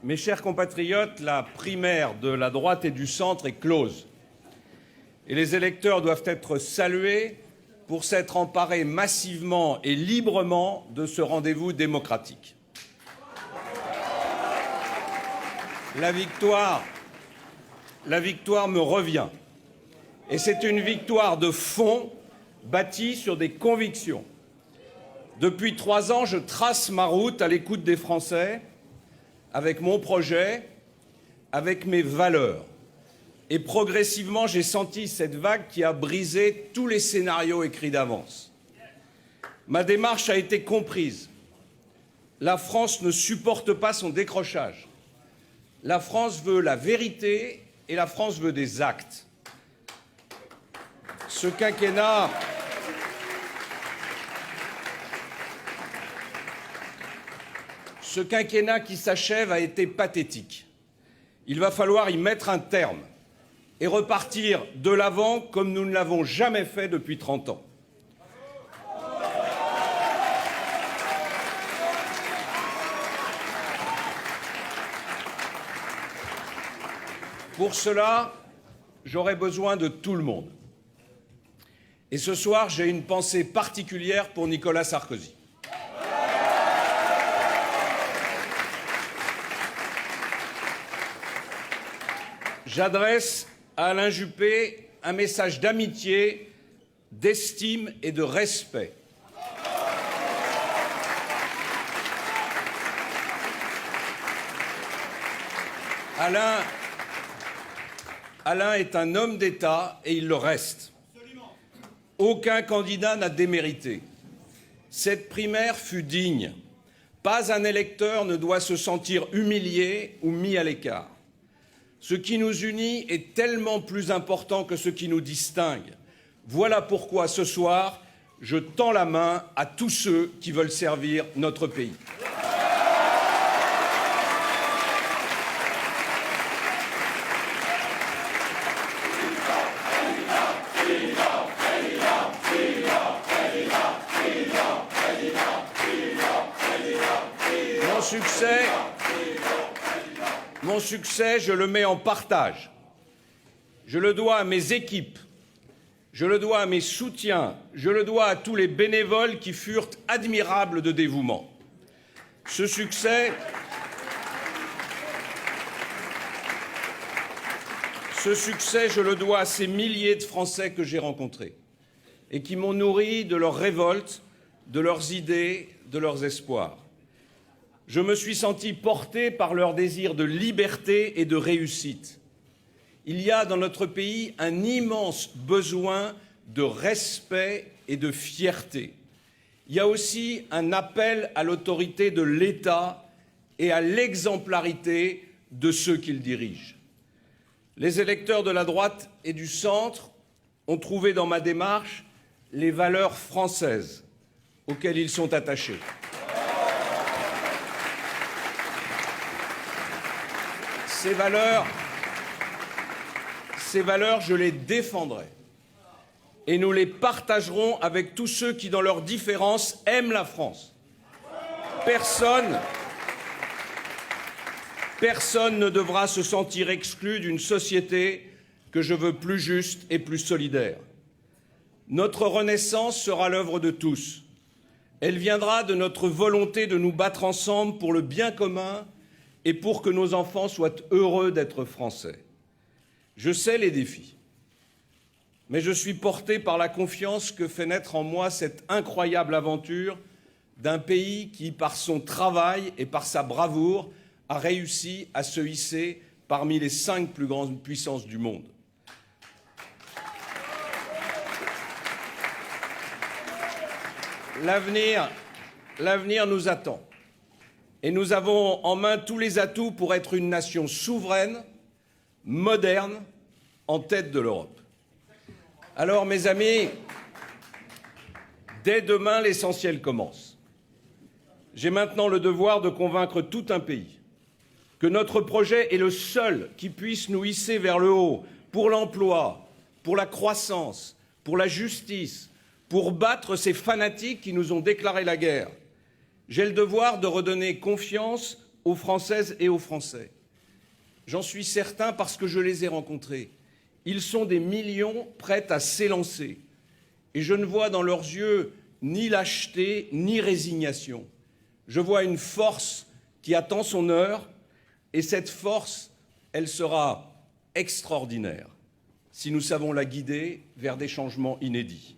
Mes chers compatriotes, la primaire de la droite et du centre est close. Et les électeurs doivent être salués pour s'être emparés massivement et librement de ce rendez-vous démocratique. La victoire me revient. Et c'est une victoire de fond bâtie sur des convictions. Depuis 3 ans, je trace ma route à l'écoute des Français, avec mon projet, avec mes valeurs. Et progressivement, j'ai senti cette vague qui a brisé tous les scénarios écrits d'avance. Ma démarche a été comprise. La France ne supporte pas son décrochage. La France veut la vérité et la France veut des actes. Ce quinquennat qui s'achève a été pathétique. Il va falloir y mettre un terme et repartir de l'avant comme nous ne l'avons jamais fait depuis 30 ans. Pour cela, j'aurai besoin de tout le monde. Et ce soir, j'ai une pensée particulière pour Nicolas Sarkozy. J'adresse à Alain Juppé un message d'amitié, d'estime et de respect. Alain est un homme d'État et il le reste. Aucun candidat n'a démérité. Cette primaire fut digne. Pas un électeur ne doit se sentir humilié ou mis à l'écart. Ce qui nous unit est tellement plus important que ce qui nous distingue. Voilà pourquoi ce soir, je tends la main à tous ceux qui veulent servir notre pays. Mon succès, je le mets en partage. Je le dois à mes équipes, je le dois à mes soutiens, je le dois à tous les bénévoles qui furent admirables de dévouement. Ce succès, je le dois à ces milliers de Français que j'ai rencontrés et qui m'ont nourri de leurs révoltes, de leurs idées, de leurs espoirs. Je me suis senti porté par leur désir de liberté et de réussite. Il y a dans notre pays un immense besoin de respect et de fierté. Il y a aussi un appel à l'autorité de l'État et à l'exemplarité de ceux qui le dirigent. Les électeurs de la droite et du centre ont trouvé dans ma démarche les valeurs françaises auxquelles ils sont attachés. Ces valeurs, je les défendrai et nous les partagerons avec tous ceux qui, dans leurs différences, aiment la France. Personne ne devra se sentir exclu d'une société que je veux plus juste et plus solidaire. Notre renaissance sera l'œuvre de tous. Elle viendra de notre volonté de nous battre ensemble pour le bien commun et pour que nos enfants soient heureux d'être Français. Je sais les défis, mais je suis porté par la confiance que fait naître en moi cette incroyable aventure d'un pays qui, par son travail et par sa bravoure, a réussi à se hisser parmi les 5 plus grandes puissances du monde. L'avenir nous attend. Et nous avons en main tous les atouts pour être une nation souveraine, moderne, en tête de l'Europe. Alors, mes amis, dès demain, l'essentiel commence. J'ai maintenant le devoir de convaincre tout un pays que notre projet est le seul qui puisse nous hisser vers le haut pour l'emploi, pour la croissance, pour la justice, pour battre ces fanatiques qui nous ont déclaré la guerre. J'ai le devoir de redonner confiance aux Françaises et aux Français. J'en suis certain parce que je les ai rencontrés. Ils sont des millions prêts à s'élancer. Et je ne vois dans leurs yeux ni lâcheté, ni résignation. Je vois une force qui attend son heure, et cette force, elle sera extraordinaire si nous savons la guider vers des changements inédits.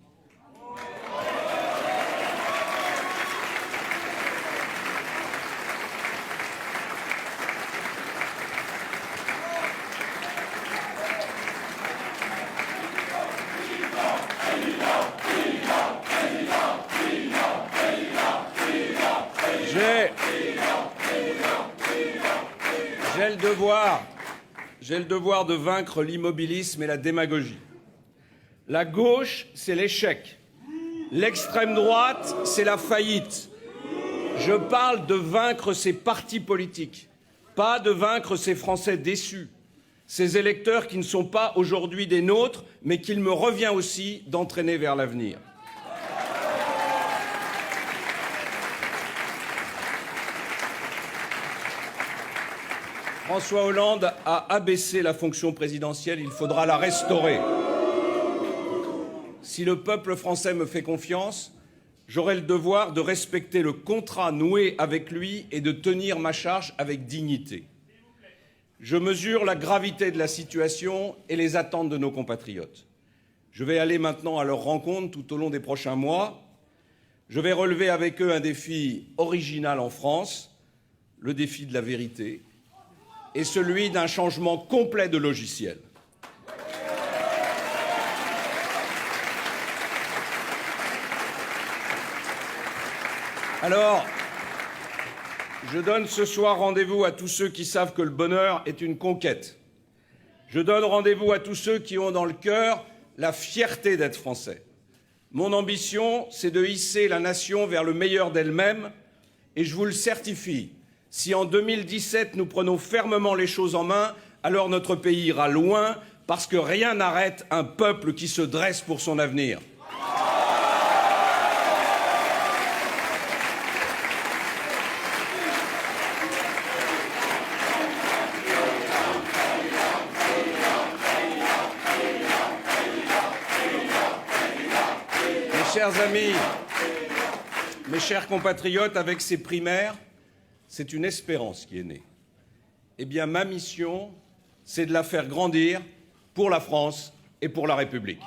J'ai le devoir de vaincre l'immobilisme et la démagogie. La gauche, c'est l'échec. L'extrême droite, c'est la faillite. Je parle de vaincre ces partis politiques, pas de vaincre ces Français déçus, ces électeurs qui ne sont pas aujourd'hui des nôtres, mais qu'il me revient aussi d'entraîner vers l'avenir. François Hollande a abaissé la fonction présidentielle, il faudra la restaurer. Si le peuple français me fait confiance, j'aurai le devoir de respecter le contrat noué avec lui et de tenir ma charge avec dignité. Je mesure la gravité de la situation et les attentes de nos compatriotes. Je vais aller maintenant à leur rencontre tout au long des prochains mois. Je vais relever avec eux un défi original en France, le défi de la vérité, et celui d'un changement complet de logiciel. Alors, je donne ce soir rendez-vous à tous ceux qui savent que le bonheur est une conquête. Je donne rendez-vous à tous ceux qui ont dans le cœur la fierté d'être français. Mon ambition, c'est de hisser la nation vers le meilleur d'elle-même, et je vous le certifie, si en 2017 nous prenons fermement les choses en main, alors notre pays ira loin, parce que rien n'arrête un peuple qui se dresse pour son avenir. Mes chers amis, mes chers compatriotes, avec ces primaires, c'est une espérance qui est née. Eh bien, ma mission, c'est de la faire grandir pour la France et pour la République.